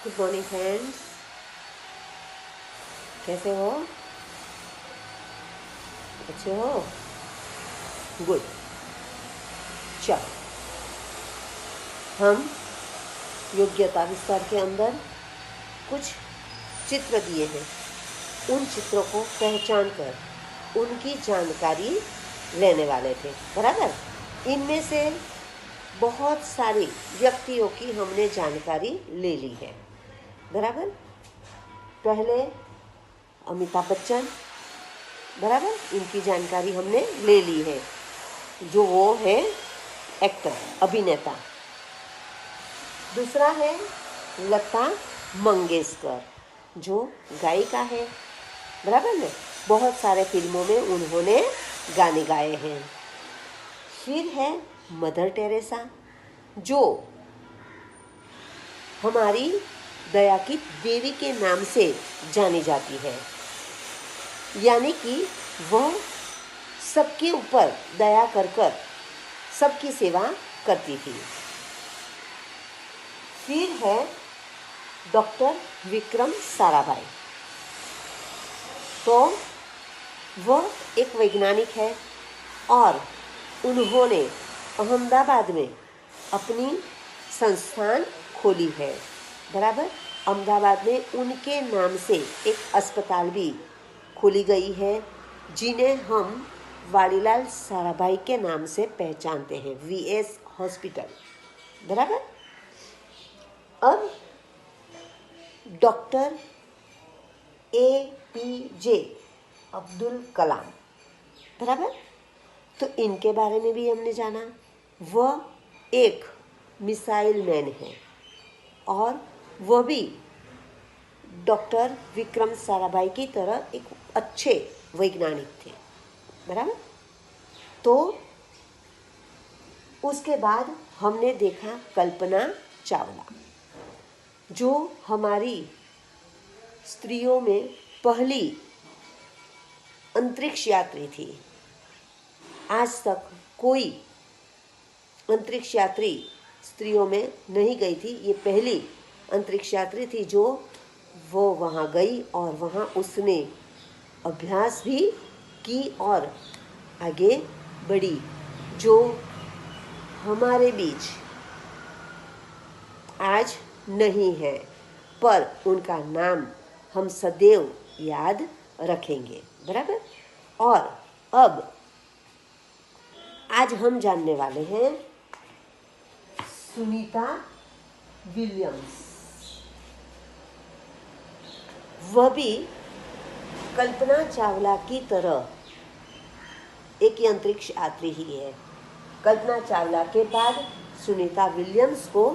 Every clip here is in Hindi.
गुड मॉर्निंग फ्रेंड्स, कैसे हो? अच्छे हो? गुड। चलो, हम योग्यता विस्तार के अंदर कुछ चित्र दिए हैं। उन चित्रों को पहचान कर उनकी जानकारी लेने वाले थे, बराबर। इनमें से बहुत सारी व्यक्तियों की हमने जानकारी ले ली है, बराबर। पहले अमिताभ बच्चन, बराबर, इनकी जानकारी हमने ले ली है, जो वो है एक्टर, अभिनेता। दूसरा है लता मंगेशकर, जो गायिका है, बराबर ना। बहुत सारे फिल्मों में उन्होंने गाने गाए हैं। फिर है मदर टेरेसा, जो हमारी दया की देवी के नाम से जानी जाती है, यानी कि वह सबके ऊपर दया कर कर सबकी सेवा करती थी। फिर है डॉक्टर विक्रम साराभाई, तो वह एक वैज्ञानिक है और उन्होंने अहमदाबाद में अपनी संस्थान खोली है, बराबर। अहमदाबाद में उनके नाम से एक अस्पताल भी खोली गई है, जिन्हें हम वाड़ीलाल साराभाई के नाम से पहचानते हैं, वीएस हॉस्पिटल, बराबर। अब डॉक्टर APJ अब्दुल कलाम, बराबर। तो इनके बारे में भी हमने जाना। वह एक मिसाइल मैन है और वह भी डॉक्टर विक्रम साराभाई की तरह एक अच्छे वैज्ञानिक थे, बराबर। तो उसके बाद हमने देखा कल्पना चावला, जो हमारी स्त्रियों में पहली अंतरिक्ष यात्री थी। आज तक कोई अंतरिक्ष यात्री स्त्रियों में नहीं गई थी, ये पहली अंतरिक्ष यात्री थी जो वो वहाँ गई और वहाँ उसने अभ्यास भी की और आगे बढ़ी, जो हमारे बीच आज नहीं है, पर उनका नाम हम सदैव याद रखेंगे, बराबर। और अब आज हम जानने वाले हैं सुनीता विलियम्स। वह भी कल्पना चावला की तरह एक अंतरिक्ष यात्री ही है। कल्पना चावला के बाद सुनीता विलियम्स को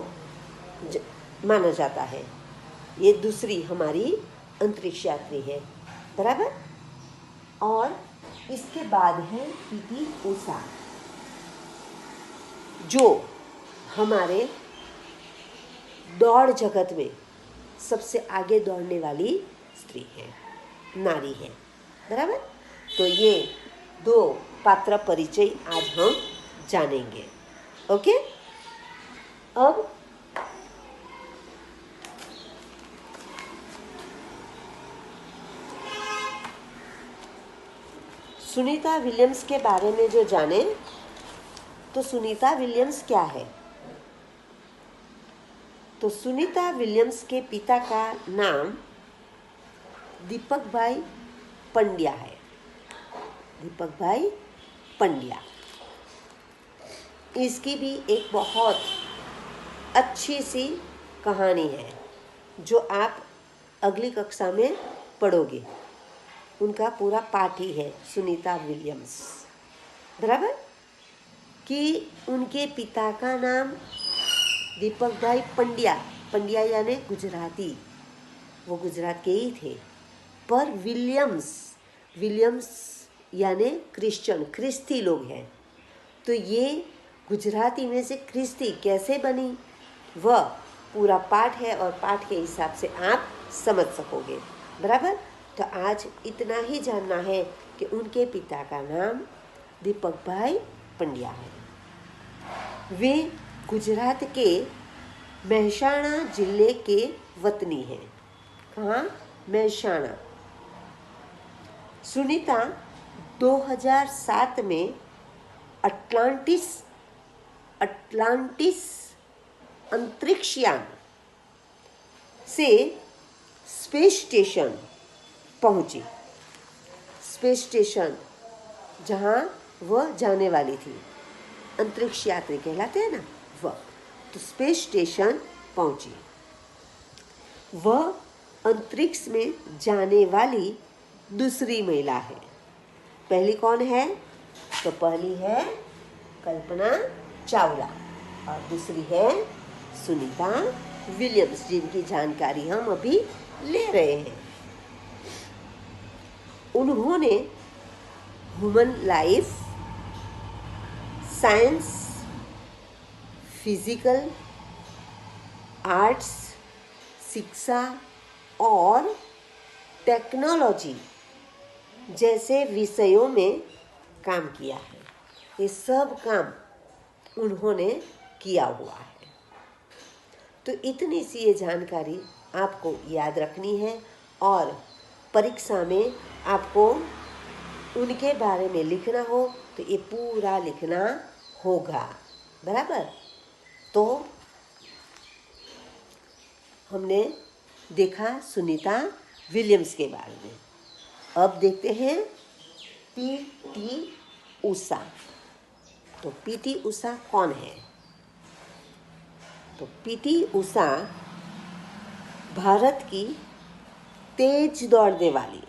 माना जाता है, ये दूसरी हमारी अंतरिक्ष यात्री है, बराबर। और इसके बाद है PT उषा, जो हमारे दौड़ जगत में सबसे आगे दौड़ने वाली स्त्री है, नारी है, बराबर। तो ये दो पात्र परिचय आज हम जानेंगे, ओके। अब सुनीता विलियम्स के बारे में जो जाने, तो सुनीता विलियम्स क्या है? तो सुनीता विलियम्स के पिता का नाम दीपक भाई पंड्या है, दीपक भाई पंड्या। इसकी भी एक बहुत अच्छी सी कहानी है, जो आप अगली कक्षा में पढ़ोगे। उनका पूरा पाठ ही है सुनीता विलियम्स, बराबर। कि उनके पिता का नाम दीपक भाई पंड्या, पंड्या यानी गुजराती, वो गुजरात के ही थे। पर विलियम्स, विलियम्स यानी क्रिश्चियन, ख्रिस्ती लोग हैं। तो ये गुजराती में से ख्रिस्ती कैसे बनी, वह पूरा पाठ है और पाठ के हिसाब से आप समझ सकोगे, बराबर। तो आज इतना ही जानना है कि उनके पिता का नाम दीपक भाई पंड्या है। वे गुजरात के મહેસાણા જિલ્લે के वतनी है। कहाँ? मेहसाणा। सुनीता 2007 में अटलांटिस अंतरिक्षयान से स्पेस स्टेशन पहुंची। स्पेस स्टेशन जहां वह जाने वाली थी, अंतरिक्ष यात्री कहलाते हैं ना वह, तो स्पेस स्टेशन पहुंची। वह अंतरिक्ष में जाने वाली दूसरी महिला है। पहली कौन है? तो पहली है कल्पना चावला और दूसरी है सुनीता विलियम्स, जिनकी जानकारी हम अभी ले रहे हैं। उन्होंने human life, science, physical, arts, शिक्षा और टेक्नोलॉजी जैसे विषयों में काम किया है। ये सब काम उन्होंने किया हुआ है। तो इतनी सी ये जानकारी आपको याद रखनी है और परीक्षा में आपको उनके बारे में लिखना हो तो ये पूरा लिखना होगा, बराबर। तो हमने देखा सुनीता विलियम्स के बारे में। अब देखते हैं पीटी उषा। तो पीटी उषा कौन है? तो पीटी उषा भारत की तेज दौड़ने वाली,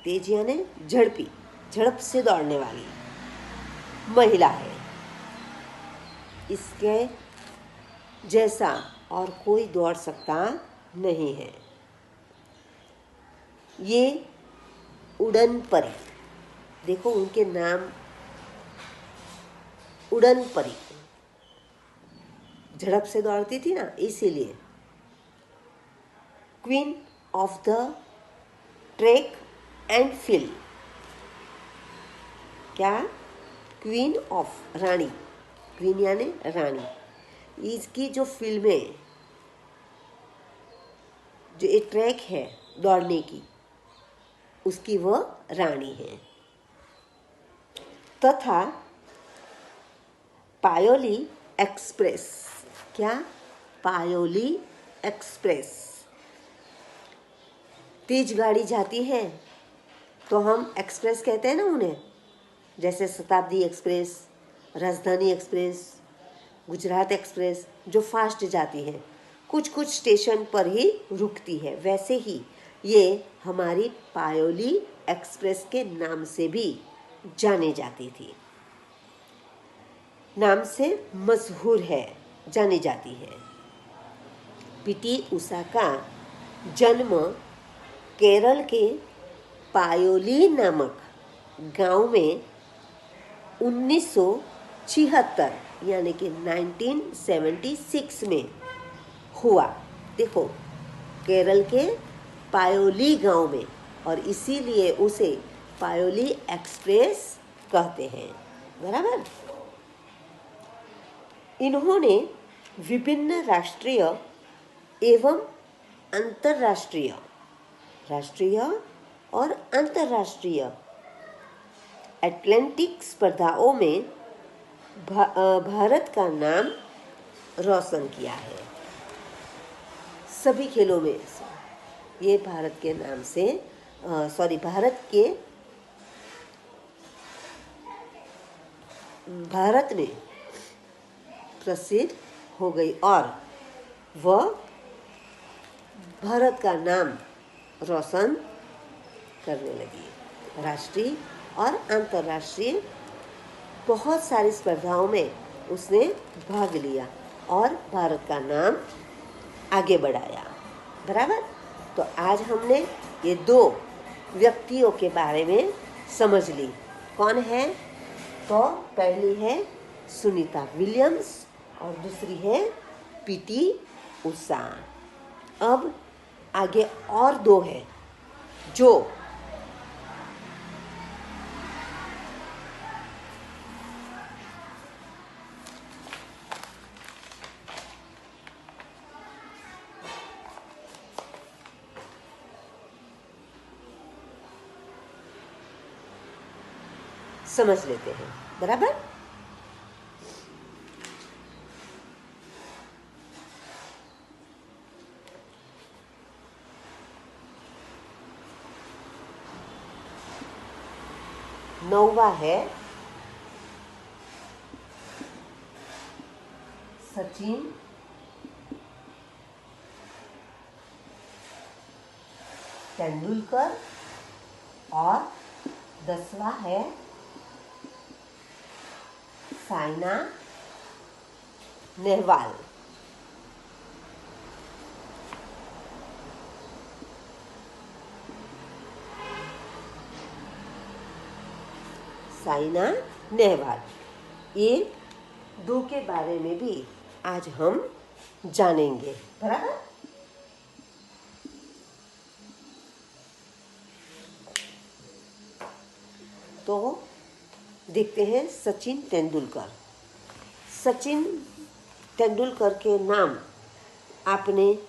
तेज यानी झड़पी, झड़प से दौड़ने वाली महिला है। इसके जैसा और कोई दौड़ सकता नहीं है। ये उड़न परी, देखो उनके नाम उड़न परी, झड़प से दौड़ती थी ना, इसीलिए queen of the track and field. क्या? क्वीन ऑफ, रानी, क्वीन यानी रानी। इसकी जो फिल्में, जो एक ट्रैक है दौड़ने की, उसकी वह रानी है। तथा पायोली एक्सप्रेस, क्या? पायोली एक्सप्रेस, तेज गाड़ी जाती है तो हम एक्सप्रेस कहते हैं ना उन्हें, जैसे शताब्दी एक्सप्रेस, राजधानी एक्सप्रेस, गुजरात एक्सप्रेस, जो फास्ट जाती है, कुछ कुछ स्टेशन पर ही रुकती है। वैसे ही ये हमारी पायोली एक्सप्रेस के नाम से भी जानी जाती थी, नाम से मशहूर है, जानी जाती है। पीटी उषा का जन्म केरल के पायोली नामक गांव में 1976 यानी कि 1976 में हुआ। देखो, केरल के पायोली गांव में, और इसीलिए उसे पायोली एक्सप्रेस कहते हैं, बराबर। इन्होंने विभिन्न राष्ट्रीय एवं अंतर्राष्ट्रीय, राष्ट्रीय और अंतर्राष्ट्रीय एथलेटिक स्पर्धाओं में भारत का नाम रोशन किया है। सभी खेलों में ये भारत के नाम से भारत में प्रसिद्ध हो गई और वह भारत का नाम रोशन करने लगी। राष्ट्रीय और अंतर्राष्ट्रीय बहुत सारी स्पर्धाओं में उसने भाग लिया और भारत का नाम आगे बढ़ाया, बराबर। तो आज हमने ये दो व्यक्तियों के बारे में समझ ली। कौन है? तो पहली है सुनीता विलियम्स और दूसरी है पीटी उषा। अब आगे और दो है जो समझ लेते हैं। बराबर। नौवा है सचिन तेंदुलकर और 10वां है साइना नेहवाल। साइना नेहवाल, ये दो के बारे में भी आज हम जानेंगे। बराबर। तो देखते हैं सचिन तेंदुलकर। सचिन तेंदुलकर के नाम आपने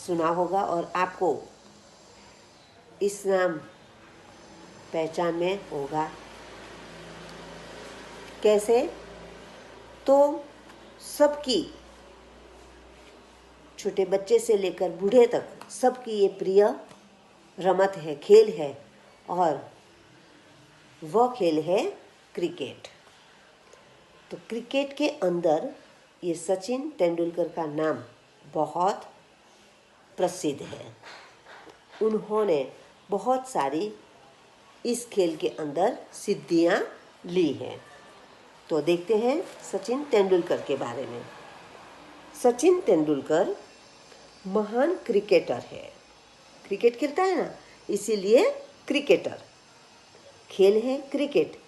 सुना होगा और आपको इस नाम पहचान में होगा। कैसे? तो सबकी, छोटे बच्चे से लेकर बूढ़े तक सबकी ये प्रिय रमत है, खेल है, और वह खेल है क्रिकेट। तो क्रिकेट के अंदर ये सचिन तेंदुलकर का नाम बहुत प्रसिद्ध है। उन्होंने बहुत सारी इस खेल के अंदर सिद्धियां ली हैं। तो देखते हैं सचिन तेंदुलकर के बारे में। सचिन तेंदुलकर महान क्रिकेटर है। क्रिकेट खेलता है ना, इसीलिए क्रिकेटर। खेल है क्रिकेट,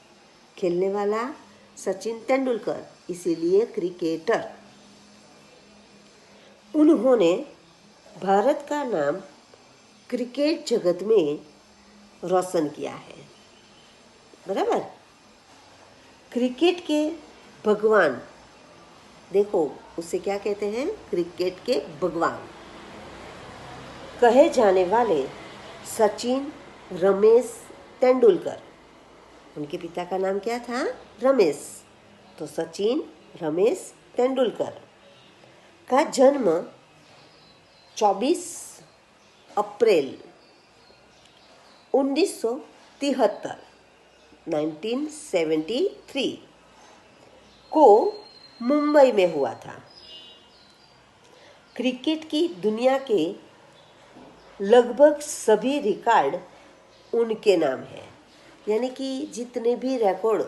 खेलने वाला सचिन तेंदुलकर, इसीलिए क्रिकेटर। उन्होंने भारत का नाम क्रिकेट जगत में रोशन किया है। बराबर। क्रिकेट के भगवान, देखो उसे क्या कहते हैं? क्रिकेट के भगवान कहे जाने वाले सचिन रमेश तेंदुलकर, उनके पिता का नाम क्या था? रमेश। तो सचिन रमेश तेंदुलकर का जन्म 24 अप्रैल 1973 1973 को मुंबई में हुआ था। क्रिकेट की दुनिया के लगभग सभी रिकॉर्ड उनके नाम हैं। यानी कि जितने भी रिकॉर्ड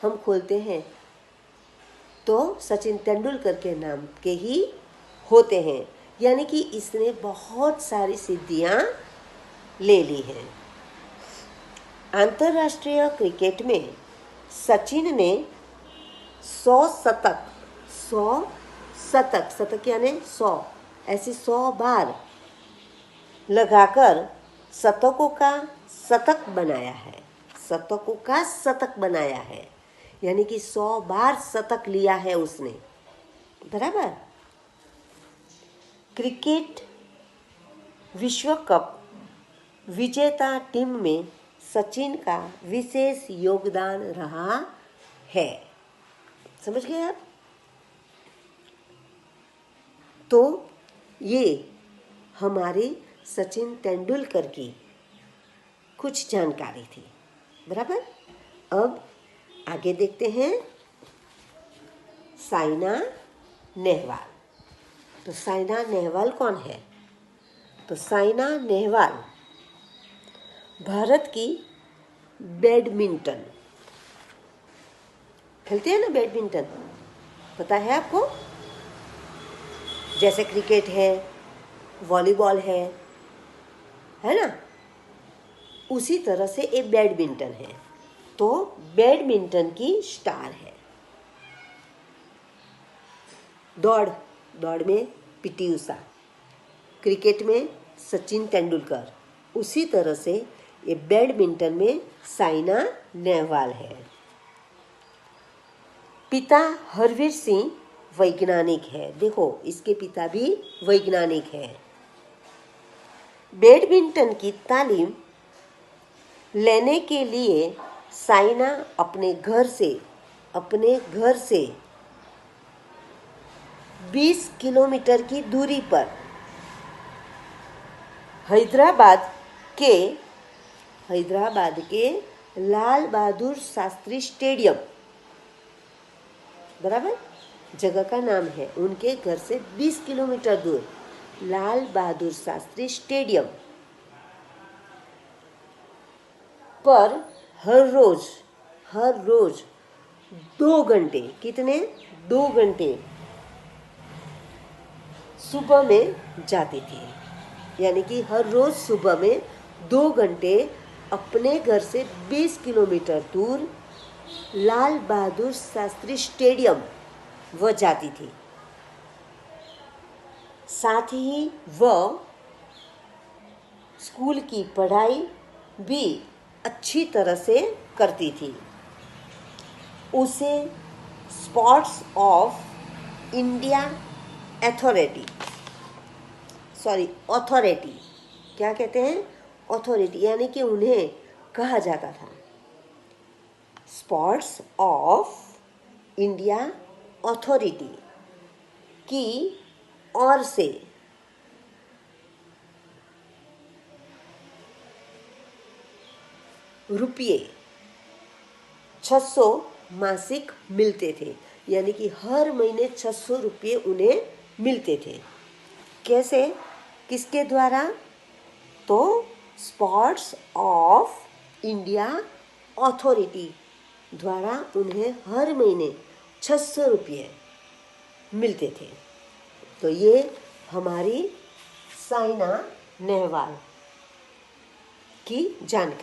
हम खोलते हैं तो सचिन तेंदुलकर के नाम के ही होते हैं। यानी कि इसने बहुत सारी सिद्धियां ले ली हैं। अंतर्राष्ट्रीय क्रिकेट में सचिन ने 100 शतक यानी 100, ऐसे 100 बार लगाकर शतकों का शतक बनाया है। शतकों का शतक बनाया है, यानी कि 100 बार शतक लिया है उसने। बराबर। क्रिकेट विश्व कप विजेता टीम में सचिन का विशेष योगदान रहा है। समझ गए आप? तो ये हमारे सचिन तेंदुलकर की कुछ जानकारी थी। बराबर। अब आगे देखते हैं साइना नेहवाल। तो साइना नेहवाल कौन है? तो साइना नेहवाल भारत की बैडमिंटन खेलते हैं ना, बैडमिंटन पता है आपको? जैसे क्रिकेट है, वॉलीबॉल है ना, उसी तरह से एक बैडमिंटन है। तो बैडमिंटन की स्टार है। दौड़ में पीटी उषा, क्रिकेट में सचिन तेंदुलकर, उसी तरह से ये बैडमिंटन में साइना नेहवाल है। पिता हरवीर सिंह वैज्ञानिक है। देखो इसके पिता भी वैज्ञानिक है। बैडमिंटन की तालीम लेने के लिए साइना अपने घर से 20 किलोमीटर की दूरी पर हैदराबाद के लाल बहादुर शास्त्री स्टेडियम, बराबर जगह का नाम है, उनके घर से 20 किलोमीटर दूर लाल बहादुर शास्त्री स्टेडियम पर हर रोज 2 घंटे, कितने 2 घंटे सुबह में जाते थे। यानी कि हर रोज सुबह में 2 घंटे अपने घर से 20 किलोमीटर दूर लाल बहादुर शास्त्री स्टेडियम वह जाती थी। साथ ही वह स्कूल की पढ़ाई भी अच्छी तरह से करती थी। उसे स्पोर्ट्स ऑफ इंडिया अथॉरिटी क्या कहते हैं? अथॉरिटी, यानी कि उन्हें कहा जाता था स्पोर्ट्स ऑफ इंडिया अथॉरिटी की ओर से रुपये 600 मासिक मिलते थे। यानी कि हर महीने 600 रुपये उन्हें मिलते थे। कैसे? किसके द्वारा? तो स्पोर्ट्स ऑफ इंडिया अथॉरिटी द्वारा उन्हें हर महीने 600 रुपये मिलते थे। तो ये हमारी साइना नेहवाल की जानकारी।